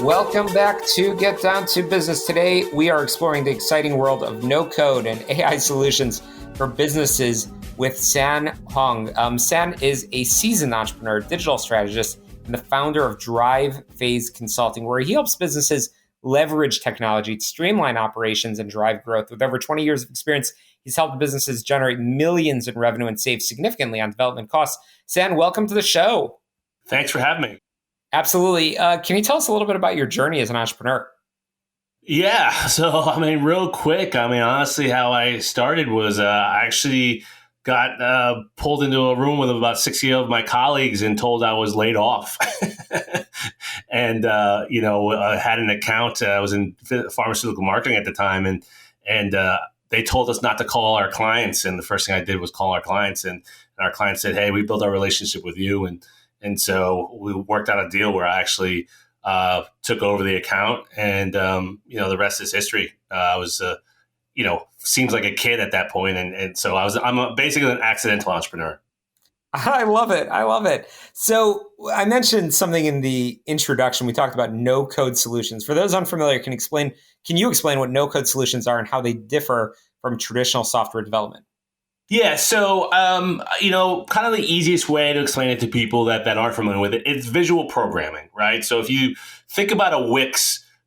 Welcome back to Get Down to Business. Today, we are exploring the exciting world of no-code and AI solutions for businesses with San Hong. San is a seasoned entrepreneur, digital strategist, and the founder of Drive Phase Consulting, where he helps businesses leverage technology to streamline operations and drive growth. With over 20 years of experience, he's helped businesses generate millions in revenue and save significantly on development costs. San, welcome to the show. Thanks for having me. Absolutely. Can you tell us a little bit about your journey as an entrepreneur? Yeah. So, real quick, honestly, how I started was I actually got pulled into a room with about 60 of my colleagues and told I was laid off. And, I had an account. I was in pharmaceutical marketing at the time. And they told us not to call our clients. And the first thing I did was call our clients. And our client said, hey, we built our relationship with you. And so we worked out a deal where I actually took over the account, and the rest is history. I was, seems like a kid at that point, and so I'm basically an accidental entrepreneur. I love it. I love it. So I mentioned something in the introduction. We talked about no-code solutions. For those unfamiliar, can you explain what no-code solutions are and how they differ from traditional software development? Yeah, so, kind of the easiest way to explain it to people that aren't familiar with it, it's visual programming, right? So if you think about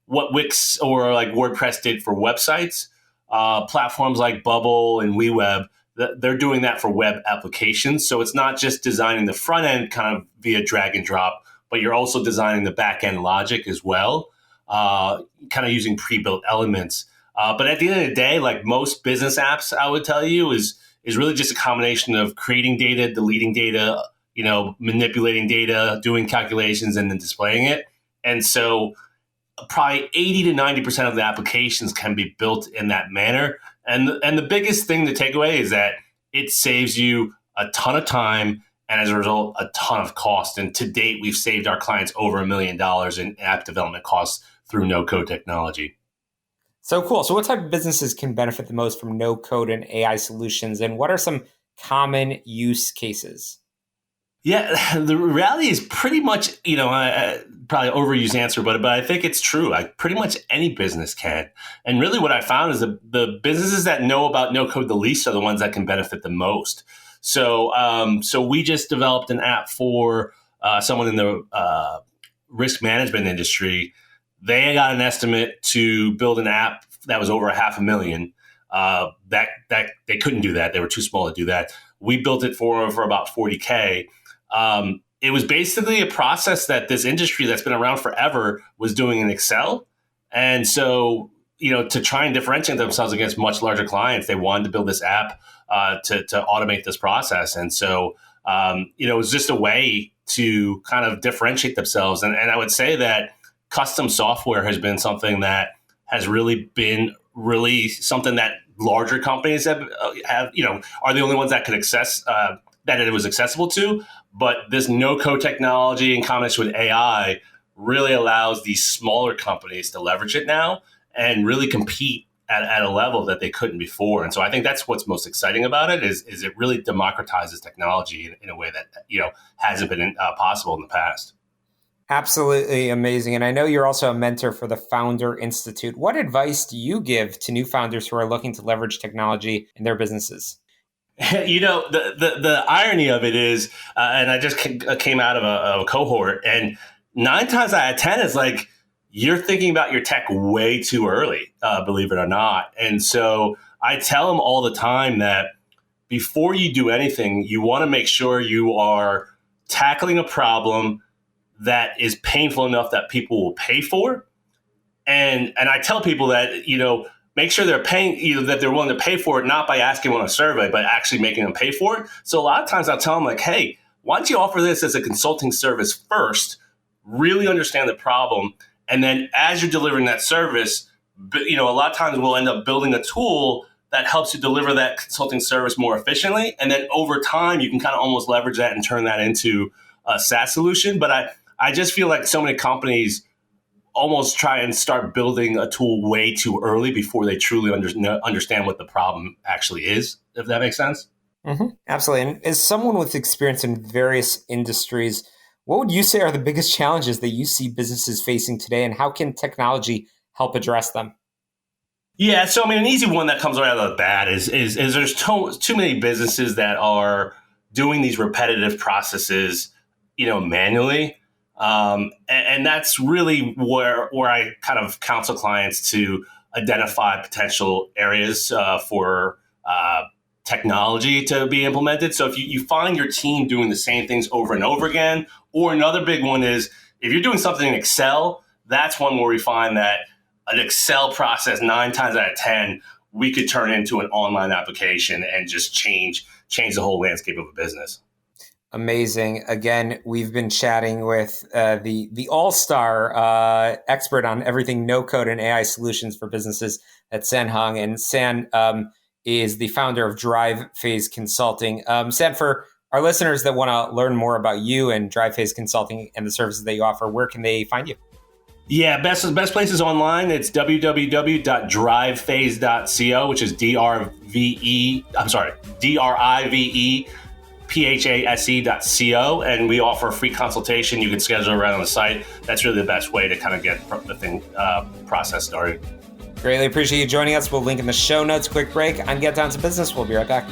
what Wix or like WordPress did for websites, platforms like Bubble and WeWeb, they're doing that for web applications. So it's not just designing the front end kind of via drag and drop, but you're also designing the back end logic as well, kind of using pre-built elements. But at the end of the day, like most business apps, I would tell you, is really just a combination of creating data, deleting data, manipulating data, doing calculations, and then displaying it. And so probably 80 to 90% of the applications can be built in that manner. And the biggest thing to take away is that it saves you a ton of time and, as a result, a ton of cost. And to date, we've saved our clients over $1 million in app development costs through no-code technology. So cool. So what type of businesses can benefit the most from no-code and AI solutions? And what are some common use cases? Yeah, the reality is pretty much, probably overused answer, but I think it's true. Pretty much any business can. And really what I found is the businesses that know about no-code the least are the ones that can benefit the most. So we just developed an app for someone in the risk management industry. They got an estimate to build an app that was over $500,000. That they couldn't do that; they were too small to do that. We built it for about $40K. It was basically a process that this industry that's been around forever was doing in Excel, and so to try and differentiate themselves against much larger clients, they wanted to build this app to automate this process, and so it was just a way to kind of differentiate themselves. And I would say that custom software has been something that has really been something that larger companies have are the only ones that could access that it was accessible to. But this no-code technology in combination with AI really allows these smaller companies to leverage it now and really compete at a level that they couldn't before. And so I think that's what's most exciting about it is it really democratizes technology in a way that hasn't been possible in the past. Absolutely amazing. And I know you're also a mentor for the Founder Institute. What advice do you give to new founders who are looking to leverage technology in their businesses? The irony of it is, and I just came out of a cohort, and 9 times out of 10 is like, you're thinking about your tech way too early, believe it or not. And so I tell them all the time that before you do anything, you want to make sure you are tackling a problem that is painful enough that people will pay for. And I tell people that, make sure they're paying, that they're willing to pay for it, not by asking on a survey, but actually making them pay for it. So a lot of times I'll tell them like, hey, why don't you offer this as a consulting service first, really understand the problem. And then as you're delivering that service, a lot of times we'll end up building a tool that helps you deliver that consulting service more efficiently. And then over time, you can kind of almost leverage that and turn that into a SaaS solution. But I just feel like so many companies almost try and start building a tool way too early before they truly understand what the problem actually is, if that makes sense. Mm-hmm. Absolutely. And as someone with experience in various industries, What would you say are the biggest challenges that you see businesses facing today, and how can technology help address them? Yeah, so I mean, an easy one that comes right out of the bat is there's too many businesses that are doing these repetitive processes, manually, and that's really where I kind of counsel clients to identify potential areas for technology to be implemented. So if you find your team doing the same things over and over again, or another big one is if you're doing something in Excel, that's one where we find that an Excel process 9 times out of 10, we could turn into an online application and just change the whole landscape of a business. Amazing. Again, we've been chatting with the all-star expert on everything no-code and AI solutions for businesses at San Hong. And San is the founder of Drive Phase Consulting. San, for our listeners that want to learn more about you and Drive Phase Consulting and the services that you offer, where can they find you? Yeah, best places online. It's www.drivephase.co, which is DRIVEPHASE.co, and we offer a free consultation. You can schedule it right on the site. That's really the best way to kind of get the thing process started. Greatly appreciate you joining us. We'll link in the show notes. Quick break. I'm Get Down to Business. We'll be right back.